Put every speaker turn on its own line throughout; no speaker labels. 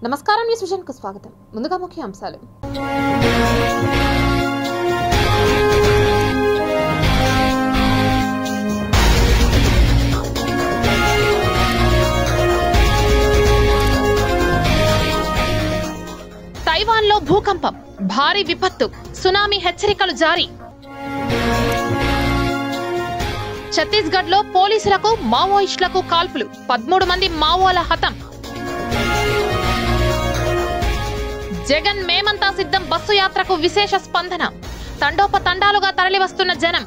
నమస్కారం, news vision కు స్వాగతం. ముందుగా ముఖ్య అంశాలు. తైవాన్లో భూకంపం, భారీ విపత్తు, సునామీ హెచ్చరికలు జారీ. ఛత్తీస్గఢ్లో పోలీసులకు మావోయిస్టులకు కాల్పులు, 13 మంది మావోల హతం. జగన్ మేమంతా సిద్ధం బస్సు యాత్రకు విశేష స్పందన, తండోపతండాలుగా తరలివస్తున్న జనం.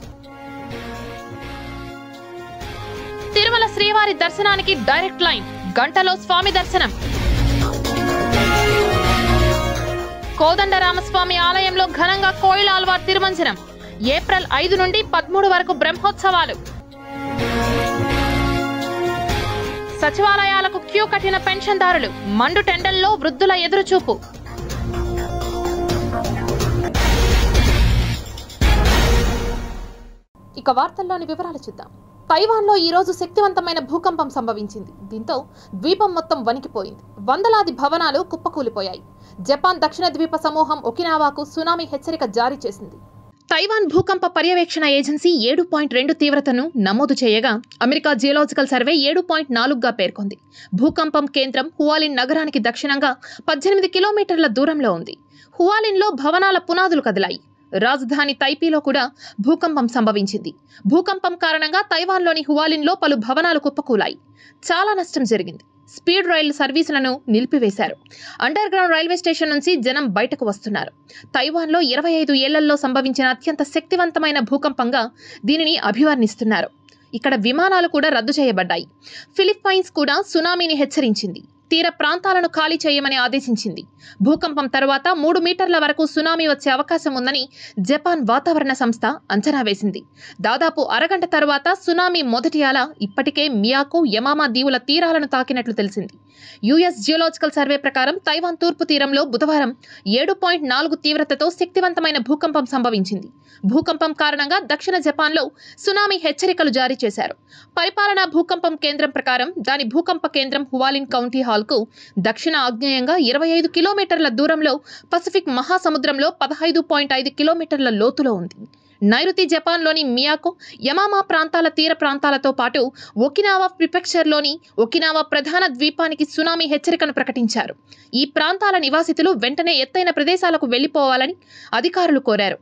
తిరుమల శ్రీవారి దర్శనానికి డైరెక్ట్ లైన్, గంటలో స్వామి దర్శనం. కోదండరామస్వామి ఆలయంలో ఘనంగా కోయిల ఆల్వార్ తిరుమంజనం. ఏప్రిల్ 5 నుండి 13 వరకు బ్రహ్మోత్సవాలు. సచివాలయాలకు క్యూ కట్టిన పెన్షన్దారులు, మండు టెండల్లో వృద్ధుల ఎదురుచూపు. ఇక వార్తల్లోని వివరాలు చూద్దాం. తైవాన్లో ఈ రోజు శక్తివంతమైన భూకంపం సంభవించింది. దీంతో ద్వీపం మొత్తం వణికిపోయింది. వందలాది భవనాలు కుప్పకూలిపోయాయి. జపాన్ దక్షిణ ద్వీప సమూహం ఒకినావాకు సునామీ హెచ్చరిక జారీ చేసింది. తైవాన్ భూకంప పర్యవేక్షణ ఏజెన్సీ 7.2 తీవ్రతను నమోదు చేయగా అమెరికా జియోలాజికల్ సర్వే 7.4గా పేర్కొంది. భూకంపం కేంద్రం హువాలిన్ నగరానికి దక్షిణంగా 18 కిలోమీటర్ల దూరంలో ఉంది. హువాలిన్లో భవనాల పునాదులు కదిలాయి. రాజధాని తైపీలో కూడా భూకంపం సంభవించింది. భూకంపం కారణంగా తైవాన్లోని హువాలిన్లో పలు భవనాలు కుప్పకూలాయి. చాలా నష్టం జరిగింది. స్పీడ్ రైలు సర్వీసులను నిలిపివేశారు. అండర్ గ్రౌండ్ రైల్వే స్టేషన్ నుంచి జనం బయటకు వస్తున్నారు. తైవాన్లో 25 ఏళ్లలో సంభవించిన అత్యంత శక్తివంతమైన భూకంపంగా దీనిని అభివర్ణిస్తున్నారు. ఇక్కడ విమానాలు కూడా రద్దు చేయబడ్డాయి. ఫిలిప్పైన్స్ కూడా సునామీని హెచ్చరించింది. తీర ప్రాంతాలను ఖాళీ చేయమని ఆదేశించింది. భూకంపం తరువాత 3 మీటర్ల వరకు సునామీ వచ్చే అవకాశం ఉందని జపాన్ వాతావరణ సంస్థ అంచనా వేసింది. దాదాపు అరగంట తరువాత సునామీ మొదటి అల ఇప్పటికే మియాకు, యమామా దీవుల తీరాలను తాకినట్లు తెలిసింది. యుఎస్ జియోలాజికల్ సర్వే ప్రకారం తైవాన్ తూర్పు తీరంలో బుధవారం 7.4 తీవ్రతతో శక్తివంతమైన భూకంపం సంభవించింది. భూకంపం కారణంగా దక్షిణ జపాన్లో సునామీ హెచ్చరికలు జారీ చేశారు. పరిపాలనా భూకంపం కేంద్రం ప్రకారం దాని భూకంప కేంద్రం హువాలిన్ కౌంటీ హాల్కు దక్షిణ ఆగ్నేయంగా 25 కిలోమీటర్ల దూరంలో పసిఫిక్ మహాసముద్రంలో 15.5 కిలోమీటర్ల లోతులో ఉంది. నైరుతి జపాన్లోని మియాకు, యమామా ప్రాంతాల తీర ప్రాంతాలతో పాటు ఒకినావా ప్రిఫెక్చర్లోని ఒకినావా ప్రధాన ద్వీపానికి సునామీ హెచ్చరికను ప్రకటించారు. ఈ ప్రాంతాల నివాసితులు వెంటనే ఎత్తైన ప్రదేశాలకు వెళ్లిపోవాలని అధికారులు కోరారు.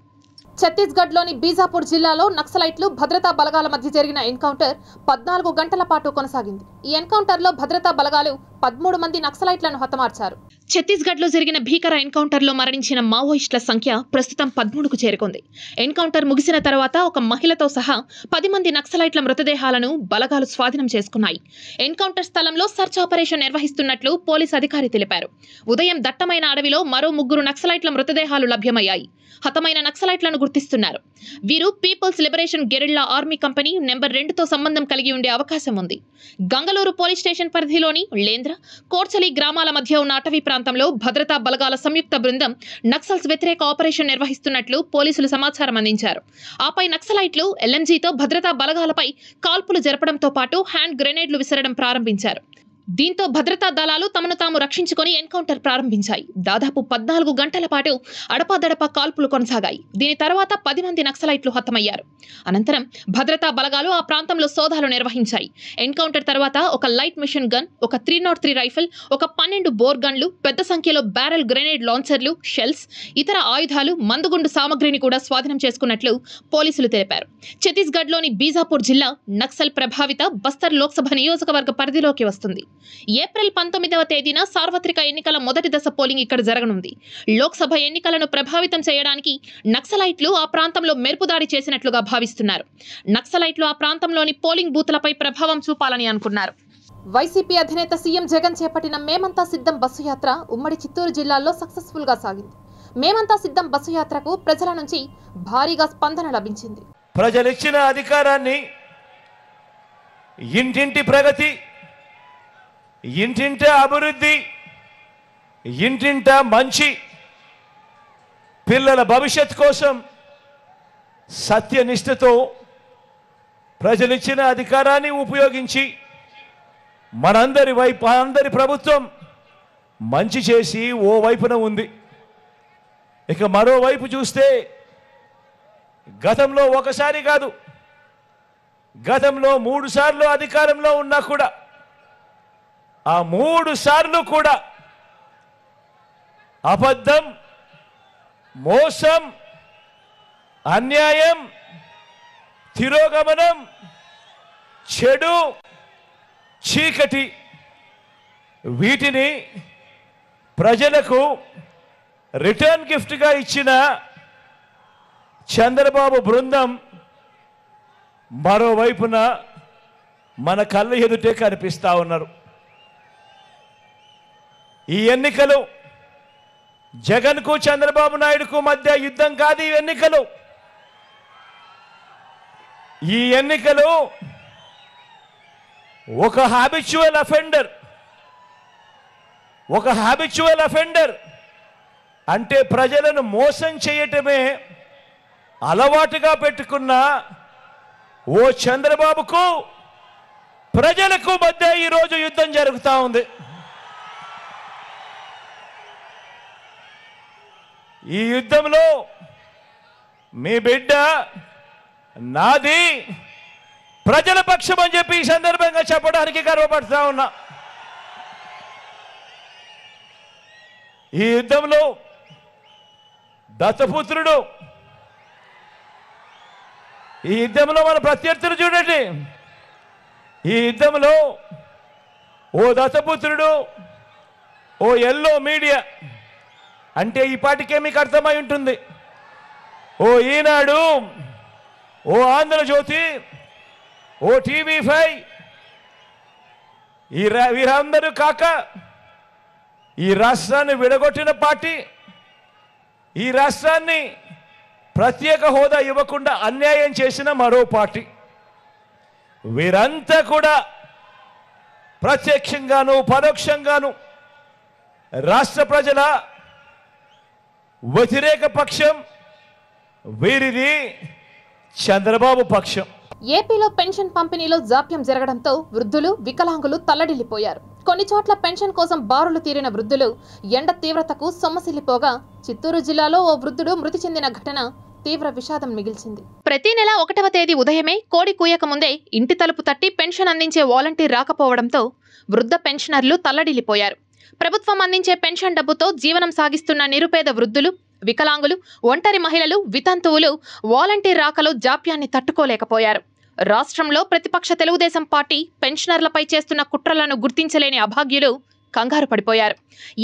ఛత్తీస్గఢ్లోని బీజాపూర్ జిల్లాలో నక్సలైట్లు భద్రతా బలగాల మధ్య జరిగిన ఎన్కౌంటర్ 14 గంటల పాటు కొనసాగింది. ఈ ఎన్కౌంటర్లో భద్రతా బలగాలు 13 మంది నక్సలైట్లను హతమార్చారు. ఛత్తీస్గఢ్లో జరిగిన భీకర ఎన్కౌంటర్లో మరణించిన మావోయిస్టుల సంఖ్య ప్రస్తుతం 13కు చేరుకుంది. ఎన్కౌంటర్ ముగిసిన తర్వాత ఒక మహిళతో సహా 10 మంది నక్సలైట్ల మృతదేహాలను బలగాలు స్వాధీనం చేసుకున్నాయి. ఎన్కౌంటర్ స్థలంలో సర్చ్ ఆపరేషన్ నిర్వహిస్తున్నట్లు పోలీస్ అధికారి తెలిపారు. ఉదయం దట్టమైన అడవిలో మరో 3 నక్సలైట్ల మృతదేహాలు లభ్యమయ్యాయి. హతమైన నక్సలైట్లను గుర్తిస్తున్నారు. వీరు people's liberation guerrilla army company number 2తో సంబంధం కలిగి ఉండే అవకాశం ఉంది. గంగలూరు పోలీస్ స్టేషన్ పరిధిలోని లేంద్ర, కోర్చలి గ్రామాల మధ్య ఉన్న అటవీ ప్రాంతంలో భద్రతా బలగాల సంయుక్త బృందం నక్సల్స్ వ్యతిరేక ఆపరేషన్ నిర్వహిస్తున్నట్లు పోలీసులు సమాచారం అందించారు. ఆపై నక్సలైట్లు ఎల్ఎంజీతో భద్రతా బలగాలపై కాల్పులు జరపడంతో పాటు హ్యాండ్ గ్రెనేడ్లు విసరడం ప్రారంభించారు. దీంతో భద్రతా దళాలు తమను తాము రక్షించుకొని ఎన్కౌంటర్ ప్రారంభించాయి. దాదాపు 14 గంటల పాటు అడపాదడపా కాల్పులు కొనసాగాయి. దీని తర్వాత 10 మంది నక్సలైట్లు హతమయ్యారు. అనంతరం భద్రతా బలగాలు ఆ ప్రాంతంలో సోదాలు నిర్వహించాయి. ఎన్కౌంటర్ తర్వాత ఒక లైట్ మిషన్ గన్, ఒక 303 రైఫిల్, ఒక 12 బోర్ గన్లు, పెద్ద సంఖ్యలో బ్యారెల్ గ్రెనేడ్ లాంచర్లు, షెల్స్, ఇతర ఆయుధాలు, మందుగుండు సామగ్రిని కూడా స్వాధీనం చేసుకున్నట్లు పోలీసులు తెలిపారు. ఛత్తీస్గఢ్లోని బీజాపూర్ జిల్లా నక్సల్ ప్రభావిత బస్తర్ లోక్సభ నియోజకవర్గ పరిధిలోకి వస్తుంది. ఏప్రిల్ 19వ తేదీన సార్వత్రిక ఎన్నికల మొదటి దశ పోలింగ్ ఇక్కడ జరగనుంది. లోక్సభ ఎన్నికలను ప్రభావితం చేయడానికి నక్సలైట్లు ఆ ప్రాంతంలో మెరుపుదాడి చేసినట్లుగా భావిస్తున్నారు. నక్సలైట్లు ఆ ప్రాంతంలోని పోలింగ్ బూత్లపై ప్రభావం చూపాలని అనుకున్నారు. వైసీపీ అధినేత సీఎం జగన్ చేపట్టిన మేమంతా సిద్ధం బస్సు యాత్ర ఉమ్మడి చిత్తూరు జిల్లాలో సక్సెస్ఫుల్ గా సాగింది. మేమంతా సిద్ధం బస్సు యాత్రకు ప్రజల నుంచి భారీగా స్పందన లభించింది.
ప్రజలిచ్చిన అధికారాన్ని, ఇంటింటి ప్రగతి, ఇంటింట అభివృద్ధి, ఇంటింట మంచి, పిల్లల భవిష్యత్ కోసం సత్యనిష్టతో ప్రజలిచ్చిన అధికారాన్ని ఉపయోగించి మనందరి ప్రభుత్వం మంచి చేసి ఓ వైపున ఉంది. ఇక మరోవైపు చూస్తే గతంలో ఒకసారి కాదు, గతంలో 3 సార్లు అధికారంలో ఉన్నా కూడా ఆ 3 సార్లు కూడా అబద్ధం, మోసం, అన్యాయం, తిరోగమనం, చెడు, చీకటి వీటిని ప్రజలకు రిటర్న్ గిఫ్ట్గా ఇచ్చిన చంద్రబాబు బృందం మరోవైపున మన కళ్ళ ఎదుటే కనిపిస్తా ఉన్నారు. ఈ ఎన్నికలు జగన్కు చంద్రబాబు నాయుడుకు మధ్య యుద్ధం కాదు. ఈ ఎన్నికలు ఒక హ్యాబిచువల్ అఫెండర్ అంటే ప్రజలను మోసం చేయటమే అలవాటుగా పెట్టుకున్న ఓ చంద్రబాబుకు ప్రజలకు మధ్య ఈరోజు యుద్ధం జరుగుతూ ఉంది. ఈ యుద్ధంలో మీ బిడ్డ నాది ప్రజల పక్షం అని చెప్పి ఈ సందర్భంగా చెప్పడానికి గర్వపడుతూ ఉన్నా. ఈ యుద్ధంలో దత్తపుత్రుడు, ఈ యుద్ధంలో మన ప్రత్యర్థులు చూడండి. ఈ యుద్ధంలో ఓ దత్తపుత్రుడు, ఓ ఎల్లో మీడియా అంటే ఈ పాటికే మీకు అర్థమై ఉంటుంది. ఓ ఈనాడు, ఓ ఆంధ్రజ్యోతి, ఓ TV5 వీరందరూ కాక ఈ రాష్ట్రాన్ని విడగొట్టిన పార్టీ, ఈ రాష్ట్రాన్ని ప్రత్యేక హోదా ఇవ్వకుండా అన్యాయం చేసిన మరో పార్టీ, వీరంతా కూడా ప్రత్యక్షంగాను పరోక్షంగాను రాష్ట్ర ప్రజల వ్యతిరేక పక్షం. వీరిది చంద్రబాబు పక్షం.
ఏపీలో పెన్షన్ పంపిణీలో జాప్యం జరగడంతో వృద్ధులు, వికలాంగులు తల్లడిల్లిపోయారు. కొన్ని చోట్ల పెన్షన్ కోసం బారులు తీరిన వృద్ధులు ఎండ తీవ్రతకు సొమ్మసిల్లిపోగా చిత్తూరు జిల్లాలో ఓ వృద్ధుడు మృతి చెందిన ఘటన తీవ్ర విషాదం మిగిల్చింది. ప్రతి నెల 1వ తేదీ ఉదయమే కోడి కూయక ముందే ఇంటి తలుపు తట్టి పెన్షన్ అందించే వాలంటీర్ రాకపోవడంతో వృద్ధ పెన్షనర్లు తల్లడిల్లిపోయారు. ప్రభుత్వం అందించే పెన్షన్ డబ్బుతో జీవనం సాగిస్తున్న నిరుపేద వృద్ధులు, వికలాంగులు, ఒంటరి మహిళలు, వితంతువులు వాలంటీర్ రాకలో జాప్యాన్ని తట్టుకోలేకపోయారు. రాష్ట్రంలో ప్రతిపక్ష తెలుగుదేశం పార్టీ పెన్షనర్లపై చేస్తున్న కుట్రలను గుర్తించలేని అభాగ్యులు కంగారు పడిపోయారు.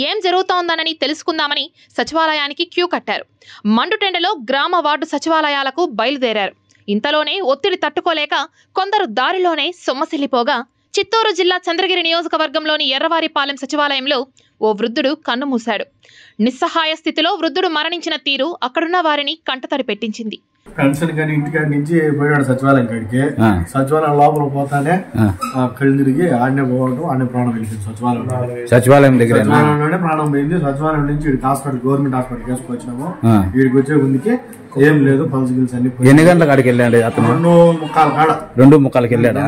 ఏం జరుగుతోందనని తెలుసుకుందామని సచివాలయానికి క్యూ కట్టారు. మండుటెండలో గ్రామ వార్డు సచివాలయాలకు బయలుదేరారు. ఇంతలోనే ఒత్తిడి తట్టుకోలేక కొందరు దారిలోనే సొమ్మసిల్లిపోగా చిత్తూరు జిల్లా చంద్రగిరి నియోజకవర్గంలోని ఎర్రవారిపాలెం సచివాలయంలో ఓ వృద్ధుడు కన్నుమూశాడు. నిస్సహాయ స్థితిలో వృద్ధుడు మరణించిన తీరు అక్కడున్న వారిని కంటతడి పెట్టించింది.
పెన్షన్ కానీ ఇంటికాడి నుంచి పోయాడు సచివాలయం కాడికి. సచివాలయం లోపల పోతానే కళ్ళు తిరిగి ఆడనే పోవడం, ఆడనే ప్రాణం వెళ్ళింది. సచివాలయం దగ్గర సచివాలయంలోనే ప్రాణం పోయింది. సచివాలయం నుంచి హాస్పిటల్, గవర్నమెంట్ హాస్పిటల్ వేసుకొచ్చినాము. వీడికి వచ్చే ముందుకి ఏం లేదు, పల్స్ గిల్స్ అన్ని. ఎన్ని గంటల కాడికి వెళ్ళాడు అతను? 2:45 వెళ్ళాడు.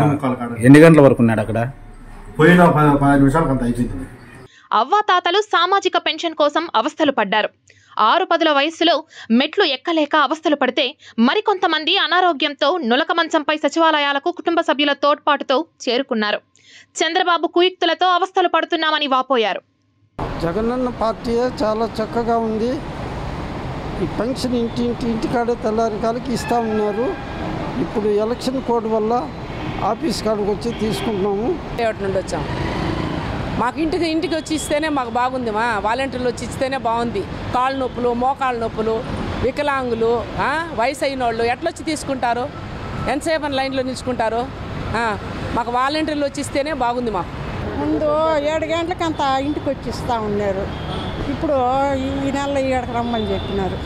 ఎన్ని గంటల వరకు ఉన్నాడు అక్కడ? పోయిన 10 నిమిషాలకు అంత అయిపోయింది.
అవ్వాతాతలు సామాజిక పెన్షన్ కోసం అవస్థలు పడ్డారు. 6-10 వయస్సులో మెట్లు ఎక్కలేక అవస్థలు పడితే మరికొంతమంది అనారోగ్యంతో నులక మంచంపై సచివాలయాలకు కుటుంబ సభ్యుల తోడ్పాటుతో చేరుకున్నారు. చంద్రబాబు కుయుక్తులతో అవస్థలు పడుతున్నామని వాపోయారు.
జగనన్న పార్టీ చాలా చక్కగా ఉంది. ఈ పెన్షన్ ఇంటికాడే తెల్లారికాలకి ఇస్తూ ఉన్నారు. ఇప్పుడు ఎలక్షన్ కోడ్ వల్ల ఆఫీస్ కాడికి వచ్చి తీసుకుంటున్నాము.
నుండి వచ్చాం. మాకు ఇంటికి వచ్చి ఇస్తేనే మాకు బాగుంది. మా వాలంటీర్లు వచ్చి ఇస్తేనే బాగుంది. కాళ్ళు నొప్పులు, మోకాళ్ళ నొప్పులు, వికలాంగులు, వయసు అయిన వాళ్ళు ఎట్లొచ్చి తీసుకుంటారు? ఎంతసేపు లైన్లో నిలుచుకుంటారు? మాకు వాలంటీర్లు వచ్చి ఇస్తేనే బాగుంది. మాకు
ముందు 7 గంటలకు అంత ఇంటికి వచ్చి ఇస్తూ ఉన్నారు. ఇప్పుడు ఈ నెలలో ఏడకు రమ్మని చెప్పినారు.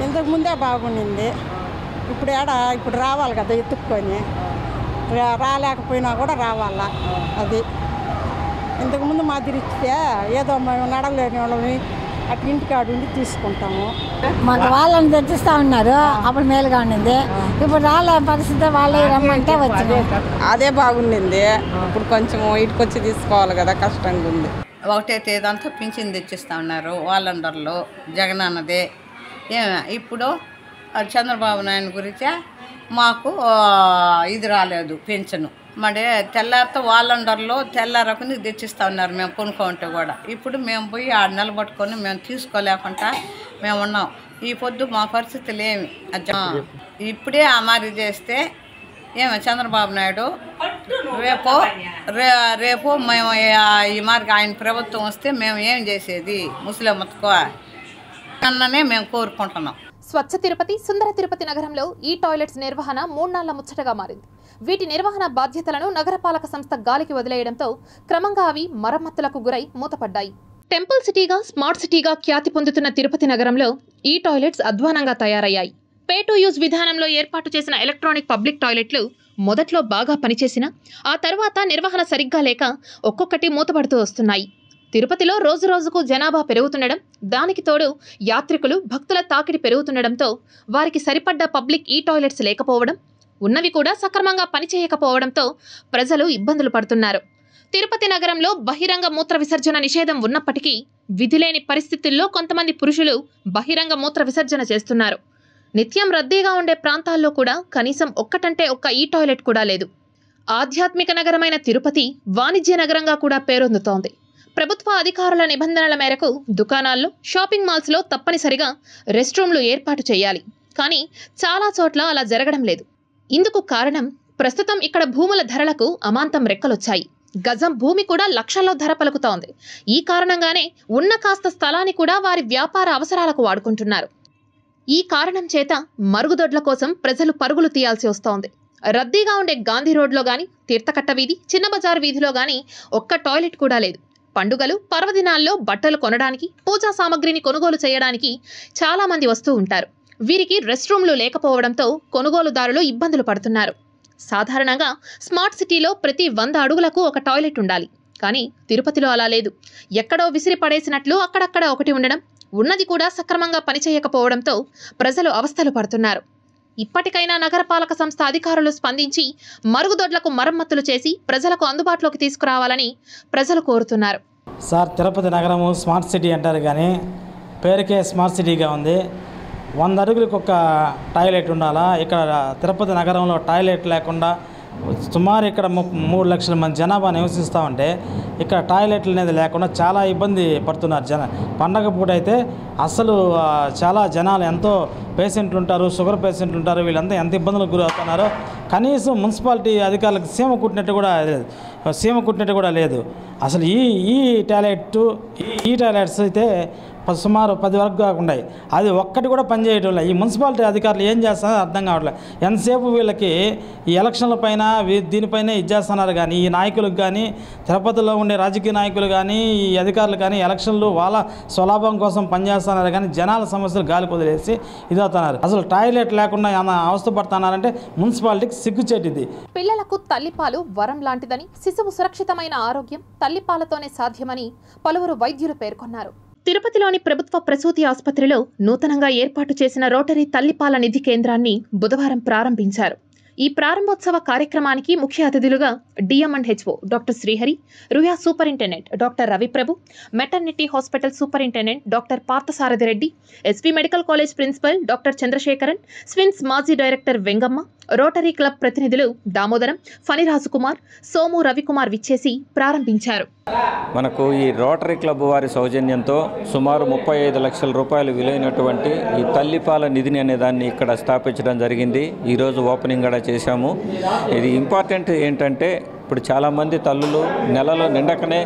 ఇంతకు ముందే బాగుండింది. ఇప్పుడు రావాలి కదా ఎత్తుక్కొని. రాలేకపోయినా కూడా రావాలా. అది ఇంతకుముందు మాదిరి ఇస్తే ఏదో మేము నడవలేని వాళ్ళని అటు ఇంటికాడు ఉండి తీసుకుంటాము.
మాకు వాళ్ళని తెచ్చిస్తూ ఉన్నారు. అప్పుడు మేలుగా ఉండింది. ఇప్పుడు రాలే పరిస్థితి, వాళ్ళే రమ్మంటే వచ్చింది.
అదే బాగుండింది. ఇప్పుడు కొంచెం ఇటుకొచ్చి తీసుకోవాలి కదా, కష్టంగా ఉంది.
ఒకటే తేదంతా పింఛన్ తెచ్చిస్తూ ఉన్నారు వాలంటీర్లు జగనన్నదే. ఇప్పుడు చంద్రబాబు నాయుడు గురించే మాకు ఇది రాలేదు పెన్షన్. మరి తెల్లారితో వాలంటీర్లు తెల్లారకుని తెచ్చిస్తూ ఉన్నారు మేము కొనుక్కుంటే కూడా. ఇప్పుడు మేము పోయి 6 నెలలు పట్టుకొని మేము తీసుకోలేకుండా మేము ఉన్నాం. ఈ పొద్దు మా పరిస్థితులు ఏమి ఇప్పుడే అమలు చేస్తే చంద్రబాబు నాయుడు రేపు మేము ఈ మార్గం ఆయన ప్రభుత్వం వస్తే మేము ఏం చేసేది ముస్లింతో అన్ననే మేము కోరుకుంటున్నాం.
స్వచ్ఛ తిరుపతి, సుందర తిరుపతి నగరంలో ఈ టాయిలెట్స్ నిర్వహణ 3 నాళ్ల ముచ్చటగా మారింది. వీటి నిర్వహణ బాధ్యతలను నగరపాలక సంస్థ గాలికి వదిలేయడంతో క్రమంగా అవి మరమ్మతులకు గురై మూతపడ్డాయి. టెంపుల్ సిటీగా, స్మార్ట్ సిటీగా ఖ్యాతి పొందుతున్న తిరుపతి నగరంలో ఈ టాయిలెట్స్ అధ్వానంగా తయారయ్యాయి. పే టు యూజ్ విధానంలో ఏర్పాటు చేసిన ఎలక్ట్రానిక్ పబ్లిక్ టాయిలెట్లు మొదట్లో బాగా పనిచేసినా ఆ తర్వాత నిర్వహణ సరిగ్గా లేక ఒక్కొక్కటి మూతపడుతూ వస్తున్నాయి. తిరుపతిలో రోజు రోజుకు జనాభా పెరుగుతుండడం, దానికి తోడు యాత్రికులు, భక్తుల తాకిడి పెరుగుతుండడంతో వారికి సరిపడ్డ పబ్లిక్ ఈ టాయిలెట్స్ లేకపోవడం, ఉన్నవి కూడా సక్రమంగా పనిచేయకపోవడంతో ప్రజలు ఇబ్బందులు పడుతున్నారు. తిరుపతి నగరంలో బహిరంగ మూత్ర విసర్జన నిషేధం ఉన్నప్పటికీ విధిలేని పరిస్థితుల్లో కొంతమంది పురుషులు బహిరంగ మూత్ర విసర్జన చేస్తున్నారు. నిత్యం రద్దీగా ఉండే ప్రాంతాల్లో కూడా కనీసం ఒక్కటంటే ఒక్క ఈ టాయిలెట్ కూడా లేదు. ఆధ్యాత్మిక నగరమైన తిరుపతి వాణిజ్య నగరంగా కూడా పేరొందుతోంది. ప్రభుత్వ అధికారుల నిబంధనల మేరకు దుకాణాల్లో, షాపింగ్ మాల్స్లో తప్పనిసరిగా రెస్ట్ రూమ్లు ఏర్పాటు చేయాలి. కానీ చాలా చోట్ల అలా జరగడం లేదు. ఇందుకు కారణం ప్రస్తుతం ఇక్కడ భూముల ధరలకు అమాంతం రెక్కలొచ్చాయి. గజం భూమి కూడా లక్షల్లో ధర పలుకుతోంది. ఈ కారణంగానే ఉన్న కాస్త స్థలాన్ని కూడా వారి వ్యాపార అవసరాలకు వాడుకుంటున్నారు. ఈ కారణం చేత మరుగుదొడ్ల కోసం ప్రజలు పరుగులు తీయాల్సి వస్తోంది. రద్దీగా ఉండే గాంధీ రోడ్లో గాని, తీర్థకట్ట వీధి, చిన్న బజార్ వీధిలో గాని ఒక్క టాయిలెట్ కూడా లేదు. పండుగలు, పర్వదినాల్లో బట్టలు కొనడానికి, పూజా సామగ్రిని కొనుగోలు చేయడానికి చాలా మంది వస్తూ ఉంటారు. వీరికి రెస్ట్ రూమ్లు లేకపోవడంతో కొనుగోలుదారులు ఇబ్బందులు పడుతున్నారు. సాధారణంగా స్మార్ట్ సిటీలో ప్రతి 100 అడుగులకు ఒక టాయిలెట్ ఉండాలి. కానీ తిరుపతిలో అలా లేదు. ఎక్కడో విసిరి పడేసినట్లు అక్కడక్కడ ఒకటి ఉండడం, ఉన్నది కూడా సక్రమంగా పనిచేయకపోవడంతో ప్రజలు అవస్థలు పడుతున్నారు. ఇప్పటికైనా నగరపాలక సంస్థ అధికారులు స్పందించి మరుగుదొడ్లకు మరమ్మతులు చేసి ప్రజలకు అందుబాటులోకి తీసుకురావాలని ప్రజలు కోరుతున్నారు.
సార్, తిరుపతి నగరము స్మార్ట్ సిటీ అంటారు కానీ పేరుకే స్మార్ట్ సిటీగా ఉంది. 100 అడుగులకు ఒక టాయిలెట్ ఉండాలా? ఇక్కడ తిరుపతి నగరంలో టాయిలెట్ లేకుండా సుమారు ఇక్కడ 3 లక్షల మంది జనాభా నివసిస్తూ ఉంటే ఇక్కడ టాయిలెట్లు అనేది లేకుండా చాలా ఇబ్బంది పడుతున్నారు పండగ పూట అయితే అసలు చాలా జనాలు ఎంతో పేషెంట్లు ఉంటారు, షుగర్ పేషెంట్లు ఉంటారు, వీళ్ళంతా ఎంత ఇబ్బందులకు గురవుతున్నారో కనీసం మున్సిపాలిటీ అధికారులకు సీమ కుట్టినట్టు కూడా లేదు. అసలు ఈ టాయిలెట్స్ అయితే సుమారు 10 వరకు కాకుండా అది ఒక్కటి కూడా పనిచేయటం లేదు. ఈ మున్సిపాలిటీ అధికారులు ఏం చేస్తారో అర్థం కావట్లేదు. ఎంతసేపు వీళ్ళకి ఈ ఎలక్షన్ల పైన దీనిపైన ఇచ్చేస్తున్నారు. కానీ ఈ నాయకులకు కానీ, తిరుపతిలో ఉండే రాజకీయ నాయకులు కానీ, ఈ అధికారులు కానీ ఎలక్షన్లు వాళ్ళ స్వలాభం కోసం పనిచేస్తున్నారు. కానీ జనాల సమస్యలు గాలి కుదిలేసి ఇదవుతున్నారు. అసలు టాయిలెట్ లేకుండా అవస్థ పడుతున్నారంటే మున్సిపాలిటీకి సిగ్గుచేటిది.
పిల్లలకు తల్లిపాలు వరం లాంటిదని, శిశువు సురక్షితమైన ఆరోగ్యం తల్లిపాలతోనే సాధ్యమని పలువురు వైద్యులు పేర్కొన్నారు. తిరుపతిలోని ప్రభుత్వ ప్రసూతి ఆసుపత్రిలో నూతనంగా ఏర్పాటు చేసిన రోటరీ తల్లిపాల నిధి కేంద్రాన్ని బుధవారం ప్రారంభించారు. ఈ ప్రారంభోత్సవ కార్యక్రమానికి ముఖ్య అతిథులుగా DM and HO doctor Srihari, Ruia superintendent doctor Raviprabhu, maternity hospital superintendent doctor Parthasarathi Reddy, SV medical college principal doctor Chandrasekharan, SVIMS మాజీ డైరెక్టర్ వెంగమ్మ, రోటరీ క్లబ్ ప్రతినిధులు దామోదరం, ఫణిరాజు కుమార్, సోము రవికుమార్ విచ్చేసి ప్రారంభించారు.
మనకు ఈ రోటరీ క్లబ్ వారి సౌజన్యంతో సుమారు 35 లక్షల రూపాయలు విలువైనటువంటి ఈ తల్లిపాల నిధిని అనే దాన్ని ఇక్కడ స్థాపించడం జరిగింది. ఈరోజు ఓపెనింగ్ కూడా చేశాము. ఇది ఇంపార్టెంట్ ఏంటంటే ఇప్పుడు చాలామంది తల్లులు నెలలో నిండకనే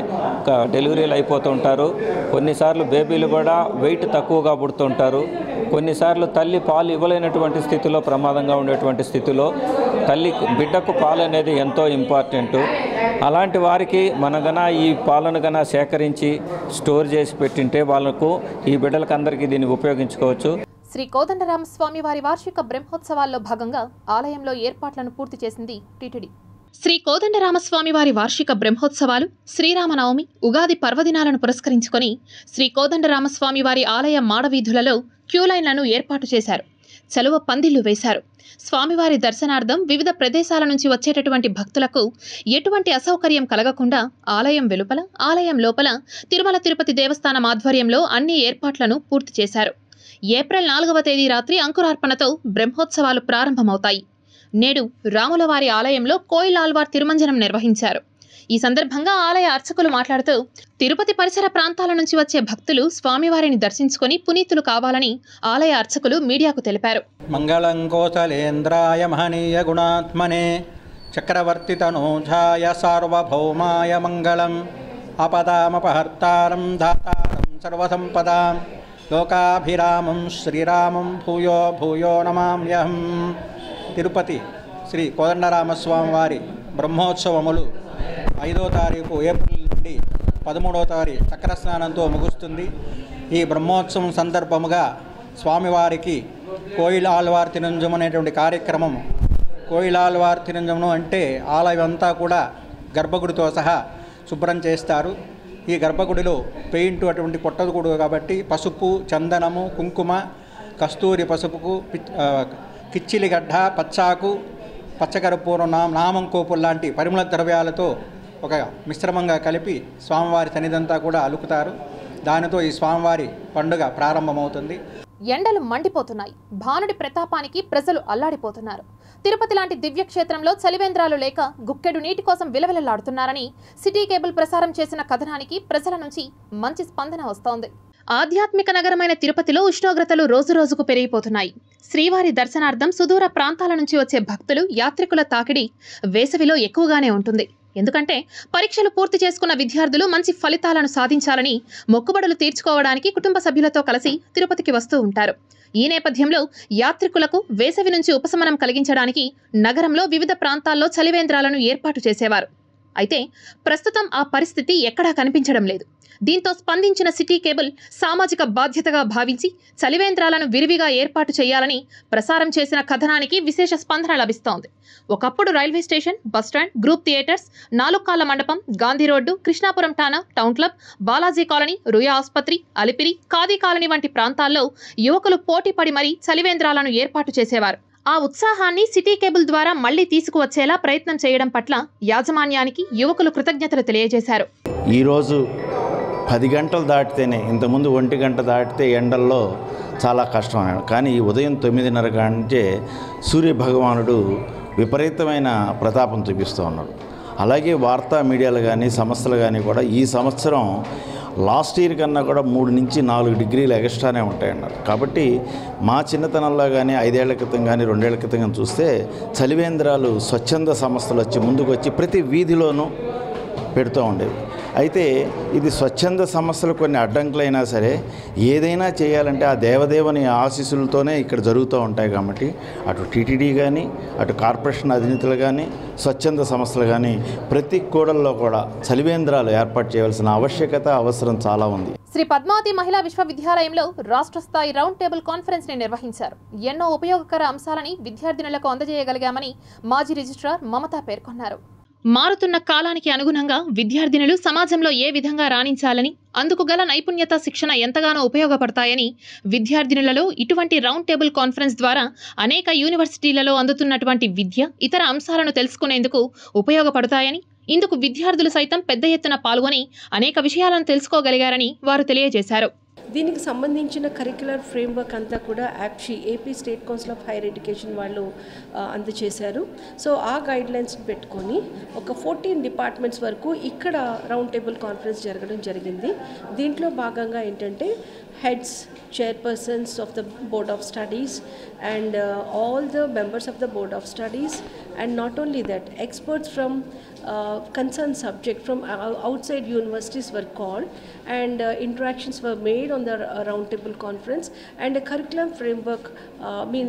డెలివరీలు అయిపోతూ ఉంటారు. కొన్నిసార్లు బేబీలు కూడా వెయిట్ తక్కువగా పుడుతుంటారు. కొన్నిసార్లు తల్లి పాలు ఇవ్వలేనటువంటి స్థితిలో, ప్రమాదంగా ఉండేటువంటి స్థితిలో బిడ్డకు పాలు అనేది ఎంతో ఇంపార్టెంట్. అలాంటి వారికి ఈ పాలను గన సేకరించి స్టోర్ చేసి పెట్టింటే వాళ్ళకు, ఈ బిడ్డలకు అందరికీ దీన్ని ఉపయోగించుకోవచ్చు.
శ్రీ కోదండరామస్వామి వారి వార్షిక బ్రహ్మోత్సవాల్లో భాగంగా ఆలయంలో ఏర్పాట్లను పూర్తి చేసింది టీటీడీ. శ్రీ కోదండరామస్వామి వారి వార్షిక బ్రహ్మోత్సవాలు, శ్రీరామనవమి, ఉగాది పర్వదినాలను పురస్కరించుకొని శ్రీ కోదండరామస్వామి వారి ఆలయ మాడవీధులలో క్యూలైన్లను ఏర్పాటు చేశారు. చలువ పందిళ్లు వేశారు. స్వామివారి దర్శనార్థం వివిధ ప్రదేశాల నుంచి వచ్చేటటువంటి భక్తులకు ఎటువంటి అసౌకర్యం కలగకుండా ఆలయం వెలుపల, ఆలయం లోపల తిరుమల తిరుపతి దేవస్థానం ఆధ్వర్యంలో అన్ని ఏర్పాట్లను పూర్తి చేశారు. ఏప్రిల్ 4వ తేదీ రాత్రి అంకురార్పణతో బ్రహ్మోత్సవాలు ప్రారంభమవుతాయి. నేడు రాములవారి ఆలయంలో కోయిలాల్వార్ తిరుమంజనం నిర్వహించారు. ఈ సందర్భంగా ఆలయ అర్చకులు మాట్లాడుతూ తిరుపతి పరిసర ప్రాంతాల నుంచి వచ్చే భక్తులు స్వామివారిని దర్శించుకొని పునీతులు కావాలని ఆలయ అర్చకులు మీడియాకు తెలిపారు.
మంగళం కోసలేంద్రాయ మహనీయ గుణాత్మనే చక్రవర్తి తనూజాయ సార్వభౌమాయ మంగళం ఆపదామపహర్తారం ధాతారం సర్వసంపదాం లోకాభిరామం శ్రీరామం భూయో భూయో నమామ్యహం. తిరుపతి శ్రీ కోదండరామస్వామి వారి బ్రహ్మోత్సవములు 5వ తారీఖు ఏప్రిల్ నుండి 13వ తారీఖు చక్రస్నానంతో ముగుస్తుంది. ఈ బ్రహ్మోత్సవం సందర్భముగా స్వామివారికి కోయిలాల్వార్ తిరుంజం అనేటువంటి కార్యక్రమం. కోయిలాల్వార్ తిరుంజము అంటే ఆలయం అంతా కూడా గర్భగుడితో సహా శుభ్రం చేస్తారు. ఈ గర్భగుడిలో పెయింట్ అటువంటి కొట్టకూడదు కాబట్టి పసుపు, చందనము, కుంకుమ, కస్తూరి పసుపుకు, కిచ్చిలిగడ్డ, పచ్చాకు, పచ్చకర్పూరం, నామం కోపులు లాంటి పరిమళ ద్రవ్యాలతో ఒక మిశ్రమంగా కలిపి స్వామివారి సన్నిధంతా కూడా అలుకుతారు. దానితో ఈ స్వామివారి పండుగ ప్రారంభమవుతుంది.
ఎండలు మండిపోతున్నాయి. భానుడి ప్రతాపానికి ప్రజలు అల్లాడిపోతున్నారు. తిరుపతి లాంటి దివ్యక్షేత్రంలో చలివేంద్రాలు లేక గుక్కెడు నీటి కోసం విలవిలలాడుతున్నారని సిటీ కేబుల్ ప్రసారం చేసిన కథనానికి ప్రజల నుంచి మంచి స్పందన వస్తోంది. ఆధ్యాత్మిక నగరమైన తిరుపతిలో ఉష్ణోగ్రతలు రోజురోజుకు పెరిగిపోతున్నాయి. శ్రీవారి దర్శనార్థం సుదూర ప్రాంతాల నుంచి వచ్చే భక్తులు, యాత్రికుల తాకిడి వేసవిలో ఎక్కువగానే ఉంటుంది. ఎందుకంటే పరీక్షలు పూర్తి చేసుకున్న విద్యార్థులు మంచి ఫలితాలను సాధించాలని మొక్కుబడులు తీర్చుకోవడానికి కుటుంబ సభ్యులతో కలిసి తిరుపతికి వస్తూ ఉంటారు. ఈ నేపథ్యంలో యాత్రికులకు వేసవి నుంచి ఉపశమనం కలిగించడానికి నగరంలో వివిధ ప్రాంతాల్లో చలివేంద్రాలను ఏర్పాటు చేసేవారు. అయితే ప్రస్తుతం ఆ పరిస్థితి ఎక్కడా కనిపించడం లేదు. దీంతో స్పందించిన సిటీ కేబుల్ సామాజిక బాధ్యతగా భావించి చలివేంద్రాలను విరివిగా ఏర్పాటు చేయాలని ప్రసారం చేసిన కథనానికి విశేష స్పందన లభిస్తోంది. ఒకప్పుడు railway station, bus stand, group theatres, 4 కాళ్ల మండపం, గాంధీ రోడ్డు, కృష్ణాపురం ఠాణా, town club, Balaji colony, Ruia ఆసుపత్రి, అలిపిరి, ఖాదీ కాలనీ వంటి ప్రాంతాల్లో యువకులు పోటీపడి మరీ చలివేంద్రాలను ఏర్పాటు చేసేవారు. ఆ ఉత్సాహాన్ని సిటీ కేబుల్ ద్వారా మళ్లీ తీసుకువచ్చేలా ప్రయత్నం చేయడం పట్ల యాజమాన్యానికి యువకులు కృతజ్ఞతలు తెలియజేశారు.
ఈరోజు 10 గంటలు దాటితేనే, ఇంతకుముందు 1 గంట దాటితే ఎండల్లో చాలా కష్టం. కానీ ఈ ఉదయం 9:30 గంటే సూర్యభగవానుడు విపరీతమైన ప్రతాపం చూపిస్తూ ఉన్నాడు. అలాగే వార్తా మీడియాలు కానీ సంస్థలు కానీ కూడా ఈ సంవత్సరం లాస్ట్ ఇయర్ కన్నా కూడా 3 నుంచి 4 డిగ్రీలు ఎక్స్ట్రానే ఉంటాయన్నారు. కాబట్టి మా చిన్నతనంలో కానీ 5 ఏళ్ల క్రితం కానీ 2 ఏళ్ల క్రితం కానీ చూస్తే చలివేంద్రాలు స్వచ్ఛంద సంస్థలు వచ్చి ముందుకు వచ్చి ప్రతి వీధిలోనూ పెడుతూ ఉండేవి. అయితే ఇది స్వచ్ఛంద సంస్థలు కొన్ని అడ్డంకులైనా సరే ఏదైనా చేయాలంటే ఆ దేవదేవుని ఆశీస్సులతోనే ఇక్కడ జరుగుతూ ఉంటాయి. కాబట్టి అటు టీటీడీ కానీ, అటు కార్పొరేషన్ అధినేతలు కానీ, స్వచ్ఛంద సంస్థలు కానీ ప్రతి కూడల్లో కూడా చలివేంద్రాలు ఏర్పాటు చేయవలసిన ఆవశ్యకత, అవసరం చాలా ఉంది.
శ్రీ పద్మావతి మహిళా విశ్వవిద్యాలయంలో రాష్ట్ర స్థాయి రౌండ్ టేబుల్ కాన్ఫరెన్స్ ని నిర్వహించారు. ఎన్నో ఉపయోగకర అంశాలని విద్యార్థినులకు అందజేయగలిగామని మాజీ రిజిస్ట్రార్ మమత పేర్కొన్నారు. మారుతున్న కాలానికి అనుగుణంగా విద్యార్థినులు సమాజంలో ఏ విధంగా రాణించాలని, అందుకు గల నైపుణ్యత, శిక్షణ ఎంతగానో ఉపయోగపడతాయని, విద్యార్థినులలో ఇటువంటి రౌండ్ టేబుల్ కాన్ఫరెన్స్ ద్వారా అనేక యూనివర్సిటీలలో అందుతున్నటువంటి విద్య, ఇతర అంశాలను తెలుసుకునేందుకు ఉపయోగపడతాయని, ఇందుకు విద్యార్థులు సైతం పెద్ద ఎత్తున పాల్గొని అనేక విషయాలను తెలుసుకోగలిగారని వారు తెలియజేశారు.
దీనికి సంబంధించిన కరిక్యులర్ ఫ్రేమ్వర్క్ అంతా కూడా APSCHE AP state council of higher education వాళ్ళు అందజేశారు. సో ఆ గైడ్లైన్స్ పెట్టుకొని ఒక 14 డిపార్ట్మెంట్స్ వరకు ఇక్కడ రౌండ్ టేబుల్ కాన్ఫరెన్స్ జరగడం జరిగింది. దీంట్లో భాగంగా ఏంటంటే heads, chairpersons of the Board of Studies and all the members of the Board of Studies, and not only that, experts from concerned subject from outside universities were called, and interactions were made on the roundtable conference, and a curriculum framework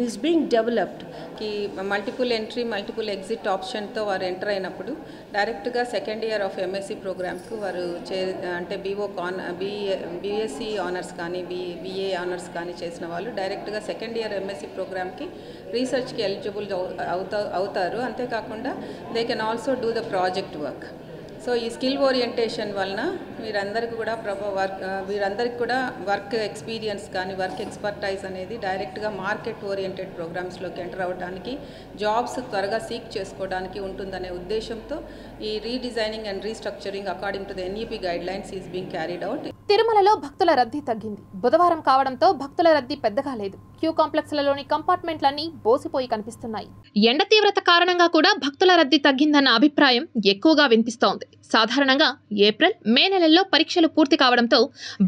is being developed.
कि multiple entry multiple exit option तो वार enter అయినప్పుడు direct గా second year of MSc program కు వారు అంటే BSc honours కానీ BA honours కానీ చేసిన వాళ్ళు డైరెక్ట్ గా సెకండ్ ఇయర్ ఎంఎస్సి ప్రోగ్రామ్ కి రీసెర్చ్ కి ఎలిజిబుల్ అవుతారు. అంతే కాకుండా they can also do the project work. So ఈ స్కిల్ ఓరియంటేషన్ వలన వీరందరికీ కూడా వర్క్ ఎక్స్పీరియన్స్ కానీ వర్క్ ఎక్స్పర్టైజ్ అనేది డైరెక్ట్గా మార్కెట్ ఓరియంటెడ్ ప్రోగ్రామ్స్లోకి ఎంటర్ అవ్వడానికి, జాబ్స్ త్వరగా సీక్ చేసుకోవడానికి ఉంటుందనే ఉద్దేశంతో ఈ redesigning and restructuring according to the NEP guidelines is being carried out.
తిరుమలలో భక్తుల రద్దీ తగ్గింది. బుధవారం కావడంతో భక్తుల రద్దీ పెద్దగా లేదు. క్యూ కాంప్లెక్స్లలోని కంపార్ట్మెంట్లన్నీ బోసిపోయి కనిపిస్తున్నాయి. ఎండ తీవ్రత కారణంగా కూడా భక్తుల రద్దీ తగ్గిందన్న అభిప్రాయం ఎక్కువగా వినిపిస్తోంది. సాధారణంగా ఏప్రిల్, మే నెలల్లో పరీక్షలు పూర్తి కావడంతో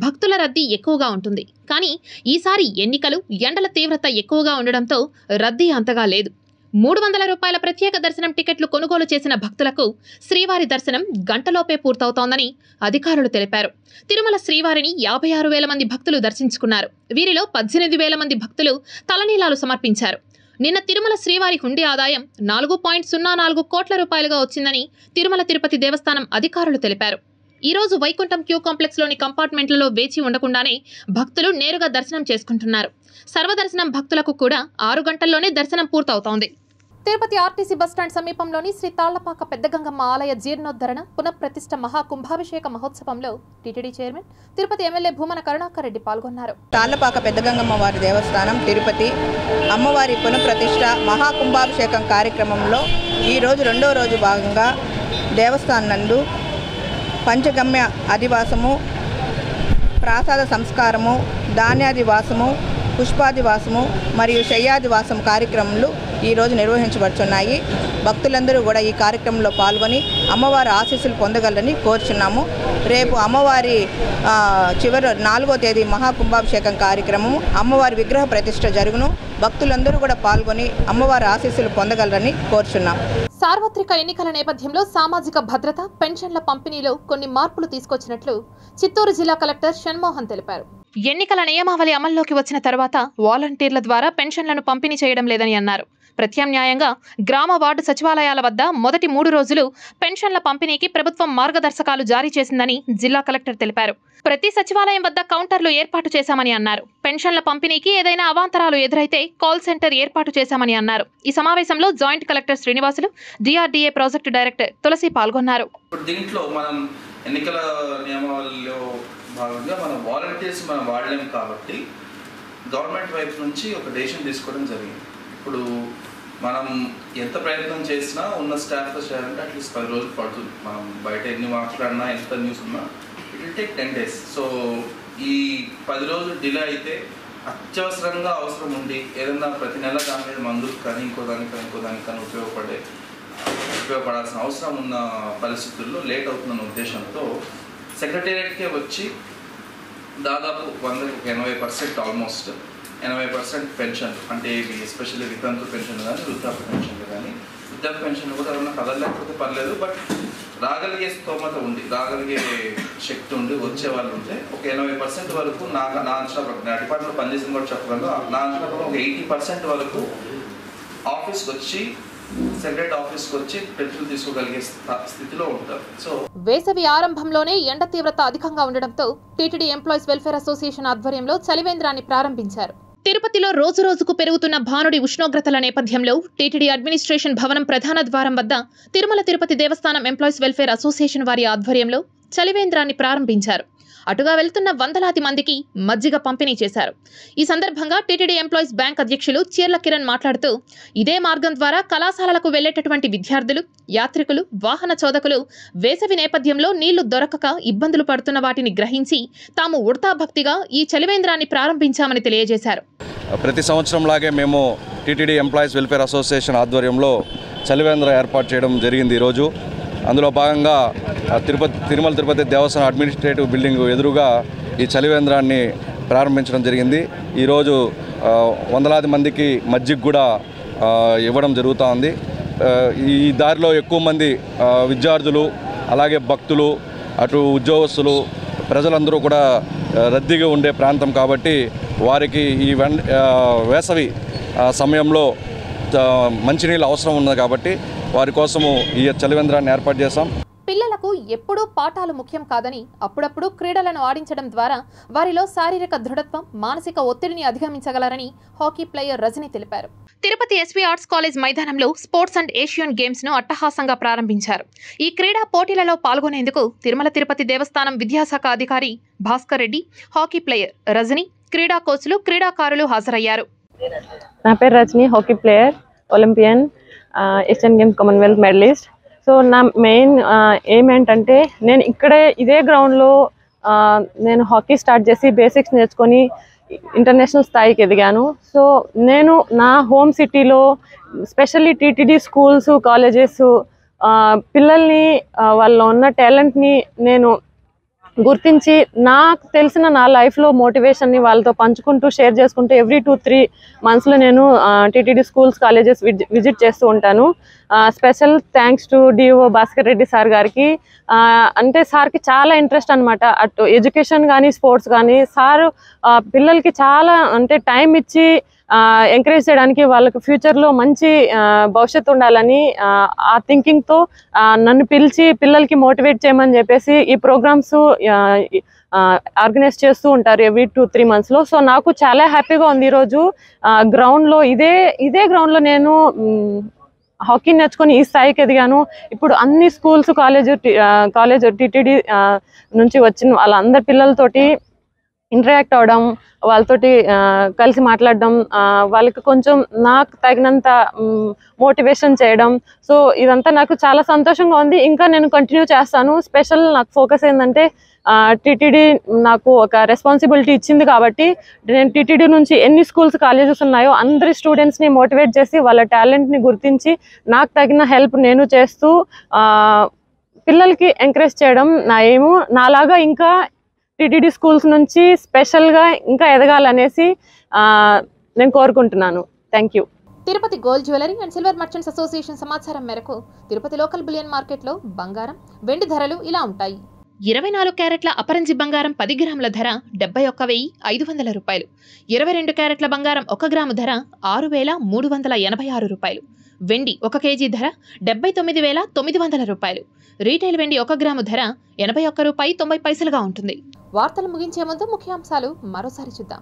భక్తుల రద్దీ ఎక్కువగా ఉంటుంది. కానీ ఈసారి ఎన్నికలు, ఎండల తీవ్రత ఎక్కువగా ఉండడంతో రద్దీ అంతగా లేదు. 300 రూపాయల ప్రత్యేక దర్శనం టికెట్లు కొనుగోలు చేసిన భక్తులకు శ్రీవారి దర్శనం గంటలోపే పూర్తవుతోందని అధికారులు తెలిపారు. తిరుమల శ్రీవారిని 56,000 మంది భక్తులు దర్శించుకున్నారు. వీరిలో 18,000 మంది భక్తులు తలనీలాలు సమర్పించారు. నిన్న తిరుమల శ్రీవారి హుండీ ఆదాయం 4.04 కోట్ల రూపాయలుగా వచ్చిందని తిరుమల తిరుపతి దేవస్థానం అధికారులు తెలిపారు. ఈ రోజు వైకుంఠం క్యూ కాంప్లెక్స్లోని కంపార్ట్మెంట్లలో వేచి ఉండకుండానే భక్తులు నేరుగా దర్శనం చేసుకుంటున్నారు. సర్వదర్శనం భక్తులకు కూడా 6 గంటల్లోనే దర్శనం పూర్తవుతోంది. తిరుపతి ఆర్టీసీ బస్టాండ్ సమీపంలోని శ్రీ తాళ్లపాక పెద్దగంగమ్మ ఆలయ జీర్ణోద్ధరణ పునఃప్రతిష్ఠ మహాకుంభాభిషేక మహోత్సవంలో TTD chairman, Tirupati MLA Bhumana Karunakar Reddy పాల్గొన్నారు.
తాళ్లపాక పెద్దగంగమ్మ వారి దేవస్థానం తిరుపతి అమ్మవారి పునఃప్రతిష్ఠ మహాకుంభాభిషేకం కార్యక్రమంలో ఈరోజు 2వ రోజు భాగంగా దేవస్థానం నందు పంచగమ్య అధివాసము, ప్రాసాద సంస్కారము, ధాన్యాదివాసము, పుష్పాదివాసము మరియు శయ్యాదివాసం కార్యక్రమాలు ఈరోజు నిర్వహించబడుతున్నాయి. భక్తులందరూ కూడా ఈ కార్యక్రమంలో పాల్గొని అమ్మవారి ఆశీస్సులు పొందగలరని కోరుచున్నాము. రేపు అమ్మవారి 4వ తేదీ మహాకుంభాభిషేకం కార్యక్రమం, అమ్మవారి విగ్రహ ప్రతిష్ఠ జరుగును. భక్తులందరూ కూడా పాల్గొని అమ్మవారి ఆశీస్సులు పొందగలరని కోరుచున్నాం.
సార్వత్రిక ఎన్నికల నేపథ్యంలో సామాజిక భద్రత, పెన్షన్ల పంపిణీలో కొన్ని మార్పులు తీసుకొచ్చినట్లు చిత్తూరు జిల్లా కలెక్టర్ షణ్మోహన్ తెలిపారు. ఎన్నికల నియమావళి అమల్లోకి వచ్చిన తర్వాత వాలంటీర్ల ద్వారా పెన్షన్లను పంపిణీ చేయడం లేదని అన్నారు. ప్రత్యామ్నాయంగా గ్రామ వార్డు సచివాలయాల వద్ద మొదటి 3 రోజులు పెన్షన్ల పంపిణీకి ప్రభుత్వం మార్గదర్శకాలు జారీ చేసిందని జిల్లా కలెక్టర్ తెలిపారు. ప్రతి సచివాలయం వద్ద కౌంటర్లు ఏర్పాటు చేశామని అన్నారు. పెన్షన్ల పంపిణీకి ఏదైనా అవాంతరాలు ఎదురైతే కాల్ సెంటర్ ఏర్పాటు చేశామని అన్నారు. ఈ సమావేశంలో joint collector Srinivasulu, DRDA project director Tulasi పాల్గొన్నారు.
దీంట్లో మనం ఎన్నికల నియమావళిలో భాగంగా మనం వాలంటీర్స్ మనం వాడలేము కాబట్టి గవర్నమెంట్ వైపు నుంచి ఒక డెసిషన్ తీసుకోవడం జరిగింది. ఇప్పుడు మనం ఎంత ప్రయత్నం చేసినా ఉన్న స్టాఫ్తో చేయాలంటే అట్లీస్ట్ 10 రోజులు పడుతుంది. మనం బయట ఎన్ని మాట్లాడినా ఎంత న్యూస్ ఉన్నా it will take 10 days. So ఈ 10 రోజులు డిలే అయితే అత్యవసరంగా అవసరం ఉండి ఏదన్నా ప్రతి నెల దాని మీద మందులు కానీ ఇంకో దానికని ఉపయోగపడాల్సిన అవసరం ఉన్న పరిస్థితుల్లో లేట్ అవుతుందన్న ఉద్దేశంతో సెక్రటేరియట్కే వచ్చి దాదాపు 80% ఆల్మోస్ట్ 80% పెన్షన్, అంటే ఇవి ఎస్పెషల్లీ వితంతు పెన్షన్ కానీ వృద్ధాప్య పెన్షన్లు కానీ, వృద్ధాప్య పెన్షన్లు కూడా ఎవరన్నా కదలలేకపోతే పర్లేదు, బట్ రాగలిగే స్తోమత ఉండి రాగలిగే శక్తి ఉండి వచ్చే వాళ్ళు ఉంటే ఒక 80% వరకు నా అంచనా డిపార్ట్మెంట్ పనిచేసింది కూడా చెప్పగలను. నా అంచనా ఒక 80% వరకు ఆఫీస్కి వచ్చి సెక్రటరీ ఆఫీస్కి వచ్చి పెన్షన్ తీసుకోగలిగే స్థితిలో ఉంటారు. సో
వేసవి ఆరంభంలోనే ఎండ తీవ్రత అధికంగా ఉండడంతో టీటీడీ ఎంప్లాయీస్ వెల్ఫేర్ అసోసియేషన్ ఆధ్వర్యంలో చలివేంద్రాన్ని ప్రారంభించారు. తిరుపతిలో రోజురోజుకు పెరుగుతున్న భానుడి ఉష్ణోగ్రతల నేపథ్యంలో టీటీడీ అడ్మినిస్ట్రేషన్ భవనం ప్రధాన ద్వారం వద్ద తిరుమల తిరుపతి దేవస్థానం ఎంప్లాయీస్ వెల్ఫేర్ అసోసియేషన్ వారి ఆధ్వర్యంలో చలివేంద్రాన్ని ప్రారంభించారు. అటుగా వెళ్తున్న వందలాది మందికి మజ్జిగ పంపిణీ చేశారు. ఈ సందర్భంగా టీటీడీ ఎంప్లాయీస్ బ్యాంక్ అధ్యక్షులు చీర్ల కిరణ్ మాట్లాడుతూ, ఇదే మార్గం ద్వారా కళాశాలలకు వెళ్లేటటువంటి విద్యార్థులు, యాత్రికులు, వాహన చోదకులు వేసవి నేపథ్యంలో నీళ్లు దొరకక ఇబ్బందులు పడుతున్న వాటిని గ్రహించి తాము ఉడతాభక్తిగా ఈ చలివేంద్రాన్ని ప్రారంభించామని తెలియజేశారు.
ప్రతి సంవత్సరం లాగే మేము టీటీడీ ఎంప్లాయీస్ వెల్ఫేర్ అసోసియేషన్ ఆధ్వర్యంలో చలివేంద్ర ఏర్పాటు చేయడం జరిగింది. ఈరోజు అందులో భాగంగా తిరుమల తిరుపతి దేవస్థానం అడ్మినిస్ట్రేటివ్ బిల్డింగ్ ఎదురుగా ఈ చలివేంద్రాన్ని ప్రారంభించడం జరిగింది. ఈరోజు వందలాది మందికి మజ్జిగ కూడా ఇవ్వడం జరుగుతూ ఉంది. ఈ దారిలో ఎక్కువ మంది విద్యార్థులు, అలాగే భక్తులు, అటు ఉద్యోగస్తులు, ప్రజలందరూ కూడా రద్దీగా ఉండే ప్రాంతం కాబట్టి వారికి ఈ వేసవి సమయంలో మంచినీళ్ళు అవసరం ఉన్నది కాబట్టి వారి కోసము ఈ చలివేంద్రాన్ని ఏర్పాటు చేశాం.
పిల్లలకు ఎప్పుడూ పాఠాలు ముఖ్యం కాదని, అప్పుడప్పుడు క్రీడలను ఆడించడం ద్వారా వారిలో శారీరక దృఢత్వం, మానసిక ఒత్తిడిని అధిగమించగలరని హాకీ ప్లేయర్ రజని తెలిపారు. తిరుపతి ఎస్వి ఆర్ట్స్ కాలేజ్ మైదానంలో స్పోర్ట్స్ అండ్ ఏషియన్ గేమ్స్ ను అట్టహాసంగా ప్రారంభించారు. ఈ క్రీడా పోటీలలో పాల్గొనేందుకు తిరుమల తిరుపతి దేవస్థానం విద్యాశాఖ అధికారి భాస్కర్ రెడ్డి, హాకీ ప్లేయర్ రజని, క్రీడా కోచ్లు, క్రీడాకారులు హాజరయ్యారు.
నా పేరు Rajani, hockey player, Olympian, Asian games Commonwealth medallist. So నా మెయిన్ ఎయిమ్ ఏంటంటే నేను ఇదే గ్రౌండ్లో నేను హాకీ స్టార్ట్ చేసి బేసిక్స్ నేర్చుకొని ఇంటర్నేషనల్ స్థాయికి ఎదిగాను. సో నేను నా హోమ్ సిటీలో స్పెషల్లీ టీటీడీ స్కూల్స్, కాలేజెస్ పిల్లల్ని వాళ్ళలో ఉన్న టాలెంట్ని నేను గుర్తించి నాకు తెలిసిన నా లైఫ్లో మోటివేషన్ని వాళ్ళతో పంచుకుంటూ షేర్ చేసుకుంటూ ఎవ్రీ 2-3 మంత్స్లో నేను టీటీడీ స్కూల్స్, కాలేజెస్ విజిట్ చేస్తూ ఉంటాను. Special thanks to DO Bhaskar Reddy sir గారికి. అంటే సార్కి చాలా ఇంట్రెస్ట్ అనమాట, అటు ఎడ్యుకేషన్ కానీ స్పోర్ట్స్ కానీ. సార్ పిల్లలకి చాలా అంటే టైం ఇచ్చి ఎంకరేజ్ చేయడానికి, వాళ్ళకి ఫ్యూచర్లో మంచి భవిష్యత్తు ఉండాలని ఆ థింకింగ్తో నన్ను పిలిచి పిల్లలకి మోటివేట్ చేయమని చెప్పేసి ఈ ప్రోగ్రామ్స్ ఆర్గనైజ్ చేస్తూ ఉంటారు ఎవ్రీ 2-3 మంత్స్లో. సో నాకు చాలా హ్యాపీగా ఉంది ఈరోజు గ్రౌండ్లో ఇదే గ్రౌండ్లో నేను హాకీ నేర్చుకొని ఈ స్థాయికి ఎదిగాను. ఇప్పుడు అన్ని స్కూల్స్, కాలేజ్ టీటీడీ నుంచి వచ్చిన వాళ్ళందరి పిల్లలతోటి ఇంటరాక్ట్ అవడం, వాళ్ళతోటి కలిసి మాట్లాడడం, వాళ్ళకి కొంచెం నాకు తగినంత మోటివేషన్ చేయడం. సో ఇదంతా నాకు చాలా సంతోషంగా ఉంది. ఇంకా నేను కంటిన్యూ చేస్తాను. స్పెషల్ నాకు ఫోకస్ ఏంటంటే టీటీడీ నాకు ఒక రెస్పాన్సిబిలిటీ ఇచ్చింది కాబట్టి నేను టీటీడీ నుంచి ఎన్ని స్కూల్స్, కాలేజెస్ ఉన్నాయో అందరి స్టూడెంట్స్ని మోటివేట్ చేసి వాళ్ళ టాలెంట్ని గుర్తించి నాకు తగిన హెల్ప్ నేను చేస్తూ పిల్లలకి ఎంకరేజ్ చేయడం నా ఎయిమ్. నాలాగా ఇంకా టీటీడీ స్కూల్స్ నుంచి స్పెషల్గా ఇంకా ఎదగాలనేసి నేను కోరుకుంటున్నాను. Thank you.
Tirupati gold jewellery and silver merchants association సమాచారం మేరకు తిరుపతి లోకల్ బులియన్ మార్కెట్లో బంగారం, వెండి ధరలు ఇలా ఉంటాయి. 24 క్యారెట్ల అపరంజి బంగారం 10 గ్రాముల ధర 71,500 రూపాయలు. 22 క్యారెట్ల బంగారం 1 గ్రాము ధర 6,386 రూపాయలు. వెండి 1 కేజీ ధర 79,900 రూపాయలు. రీటైల్ వెండి 1 గ్రాము ధర 81 రూపాయి 90 పైసలుగా ఉంటుంది. వార్తలు ముగించే ముందు ముఖ్యాంశాలు మరోసారి చూద్దాం.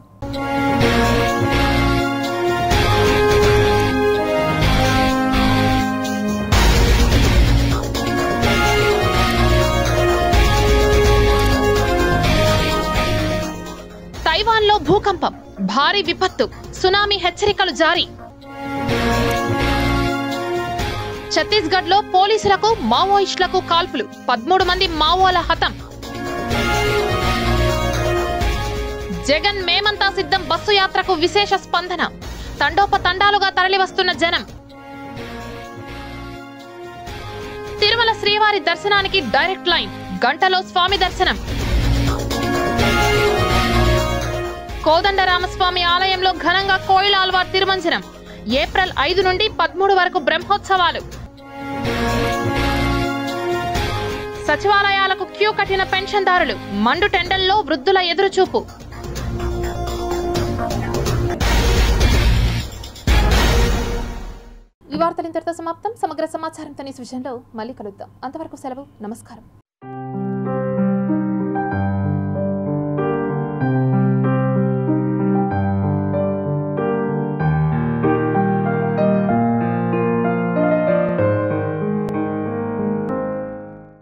తైవాన్లో భూకంపం, భారీ విపత్తు, సునామీ హెచ్చరికలు జారీ. ఛత్తీస్గఢ్లో పోలీసులకు మావోయిస్టులకు కాల్పులు, 13 మంది మావోల హతం. జగన్ మేమంతా సిద్ధం బస్సు యాత్రకు విశేష స్పందన, తండోపతండాలుగా తరలివస్తున్న జనం. తిరుమల శ్రీవారి దర్శనానికి డైరెక్ట్ లైన్, గంటలో స్వామి దర్శనం. కోదండరామస్వామి ఆలయంలో ఘనంగా కోయిల ఆల్వార్ తిరుమంజనం. ఏప్రిల్ 5 నుండి 13 వరకు బ్రహ్మోత్సవాలు. సచివాలయాలకు క్యూ కట్టిన పెన్షన్దారులు, మండు టెండల్లో వృద్ధుల ఎదురుచూపు. ఈ వార్తలు ఇంతటితో సమాప్తం. సమగ్ర సమాచారంతో న్యూస్ విషయంలో మళ్ళీ కలుద్దాం. అంతవరకు సెలవు. నమస్కారం.